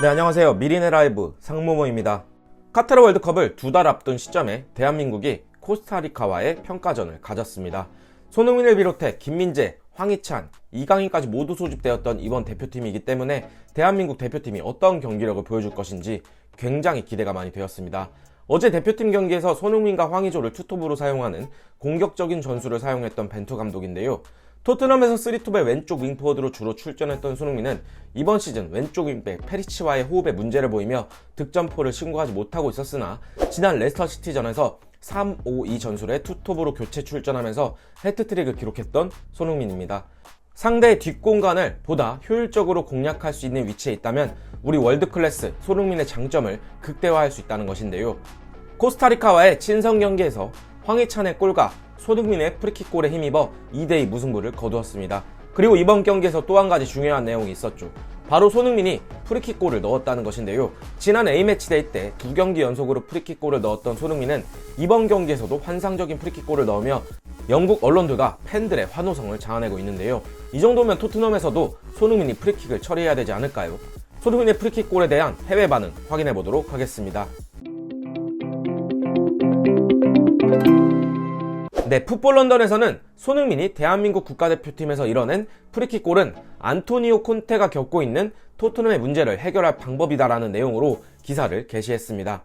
네, 안녕하세요. 미리네 라이브 상무모입니다. 카타르 월드컵을 2달 앞둔 시점에 대한민국이 코스타리카와의 평가전을 가졌습니다. 손흥민을 비롯해 김민재, 황희찬, 이강인까지 모두 소집되었던 이번 대표팀이기 때문에 대한민국 대표팀이 어떤 경기력을 보여줄 것인지 굉장히 기대가 많이 되었습니다. 어제 대표팀 경기에서 손흥민과 황의조를 투톱으로 사용하는 공격적인 전술을 사용했던 벤투 감독인데요. 토트넘에서 3투의 왼쪽 윙포워드로 주로 출전했던 손흥민은 이번 시즌 왼쪽 윙백 페리치와의 호흡에 문제를 보이며 득점포를 신고하지 못하고 있었으나 지난 레스터 시티전에서 3-5-2 전술의 투톱으로 교체 출전하면서 해트트릭을 기록했던 손흥민입니다. 상대의 뒷공간을 보다 효율적으로 공략할 수 있는 위치에 있다면 우리 월드클래스 손흥민의 장점을 극대화할 수 있다는 것인데요. 코스타리카와의 친선 경기에서 황희찬의 골과 손흥민의 프리킥골에 힘입어 2대2 무승부를 거두었습니다. 그리고 이번 경기에서 또 한 가지 중요한 내용이 있었죠. 바로 손흥민이 프리킥골을 넣었다는 것인데요. 지난 A매치데이 때 2경기 연속으로 프리킥골을 넣었던 손흥민은 이번 경기에서도 환상적인 프리킥골을 넣으며 영국 언론들과 팬들의 환호성을 자아내고 있는데요. 이 정도면 토트넘에서도 손흥민이 프리킥을 처리해야 되지 않을까요? 손흥민의 프리킥골에 대한 해외 반응 확인해 보도록 하겠습니다. 네, 풋볼 런던에서는 손흥민이 대한민국 국가대표팀에서 이뤄낸 프리킥골은 안토니오 콘테가 겪고 있는 토트넘의 문제를 해결할 방법이다라는 내용으로 기사를 게시했습니다.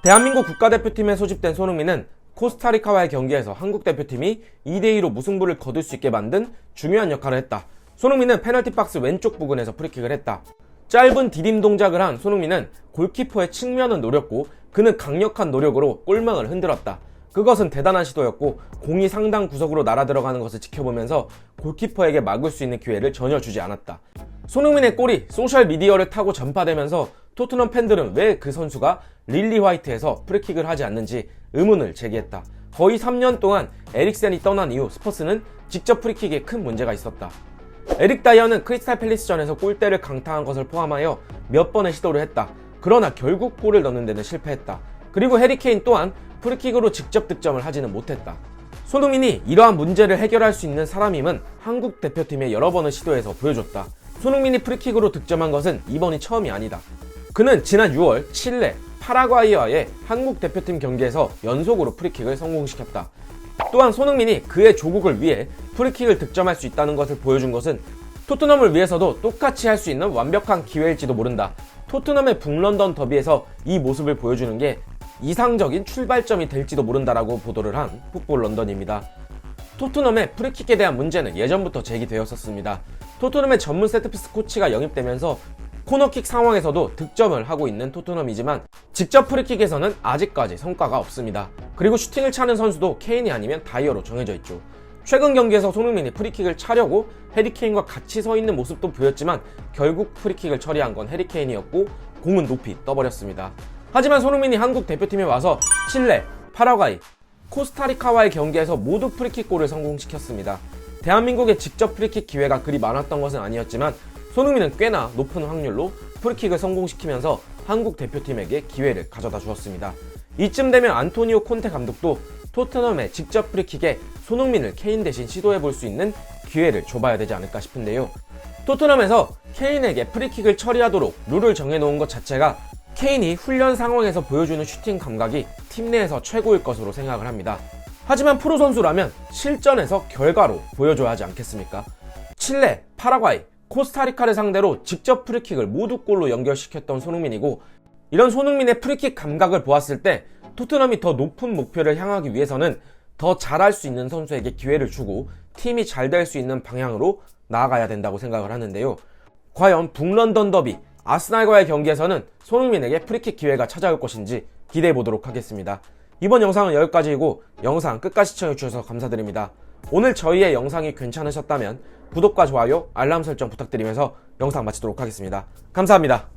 대한민국 국가대표팀에 소집된 손흥민은 코스타리카와의 경기에서 한국 대표팀이 2대2로 무승부를 거둘 수 있게 만든 중요한 역할을 했다. 손흥민은 페널티 박스 왼쪽 부근에서 프리킥을 했다. 짧은 디딤 동작을 한 손흥민은 골키퍼의 측면은 노렸고 그는 강력한 노력으로 골망을 흔들었다. 그것은 대단한 시도였고 공이 상당 구석으로 날아들어가는 것을 지켜보면서 골키퍼에게 막을 수 있는 기회를 전혀 주지 않았다. 손흥민의 골이 소셜미디어를 타고 전파되면서 토트넘 팬들은 왜 그 선수가 릴리 화이트에서 프리킥을 하지 않는지 의문을 제기했다. 거의 3년 동안 에릭센이 떠난 이후 스퍼스는 직접 프리킥에 큰 문제가 있었다. 에릭 다이어는 크리스탈 팰리스전에서 골대를 강타한 것을 포함하여 몇 번의 시도를 했다. 그러나 결국 골을 넣는 데는 실패했다. 그리고 해리 케인 또한 프리킥으로 직접 득점을 하지는 못했다. 손흥민이 이러한 문제를 해결할 수 있는 사람임은 한국 대표팀에 여러 번을 시도해서 보여줬다. 손흥민이 프리킥으로 득점한 것은 이번이 처음이 아니다. 그는 지난 6월 칠레, 파라과이와의 한국 대표팀 경기에서 연속으로 프리킥을 성공시켰다. 또한 손흥민이 그의 조국을 위해 프리킥을 득점할 수 있다는 것을 보여준 것은 토트넘을 위해서도 똑같이 할 수 있는 완벽한 기회일지도 모른다. 토트넘의 북런던 더비에서 이 모습을 보여주는 게 이상적인 출발점이 될지도 모른다라고 보도를 한 풋볼 런던입니다. 토트넘의 프리킥에 대한 문제는 예전부터 제기되었었습니다. 토트넘의 전문 세트피스 코치가 영입되면서 코너킥 상황에서도 득점을 하고 있는 토트넘이지만 직접 프리킥에서는 아직까지 성과가 없습니다. 그리고 슈팅을 차는 선수도 케인이 아니면 다이어로 정해져 있죠. 최근 경기에서 손흥민이 프리킥을 차려고 해리 케인과 같이 서 있는 모습도 보였지만 결국 프리킥을 처리한 건 해리 케인이었고 공은 높이 떠버렸습니다. 하지만 손흥민이 한국 대표팀에 와서 칠레, 파라과이, 코스타리카와의 경기에서 모두 프리킥골을 성공시켰습니다. 대한민국의 직접 프리킥 기회가 그리 많았던 것은 아니었지만 손흥민은 꽤나 높은 확률로 프리킥을 성공시키면서 한국 대표팀에게 기회를 가져다 주었습니다. 이쯤 되면 안토니오 콘테 감독도 토트넘의 직접 프리킥에 손흥민을 케인 대신 시도해볼 수 있는 기회를 줘봐야 되지 않을까 싶은데요. 토트넘에서 케인에게 프리킥을 처리하도록 룰을 정해놓은 것 자체가 케인이 훈련 상황에서 보여주는 슈팅 감각이 팀 내에서 최고일 것으로 생각을 합니다. 하지만 프로 선수라면 실전에서 결과로 보여줘야 하지 않겠습니까? 칠레, 파라과이, 코스타리카를 상대로 직접 프리킥을 모두 골로 연결시켰던 손흥민이고 이런 손흥민의 프리킥 감각을 보았을 때 토트넘이 더 높은 목표를 향하기 위해서는 더 잘할 수 있는 선수에게 기회를 주고 팀이 잘 될 수 있는 방향으로 나아가야 된다고 생각을 하는데요. 과연 북런던 더비 아스날과의 경기에서는 손흥민에게 프리킥 기회가 찾아올 것인지 기대해 보도록 하겠습니다. 이번 영상은 여기까지이고 영상 끝까지 시청해주셔서 감사드립니다. 오늘 저희의 영상이 괜찮으셨다면 구독과 좋아요, 알람 설정 부탁드리면서 영상 마치도록 하겠습니다. 감사합니다.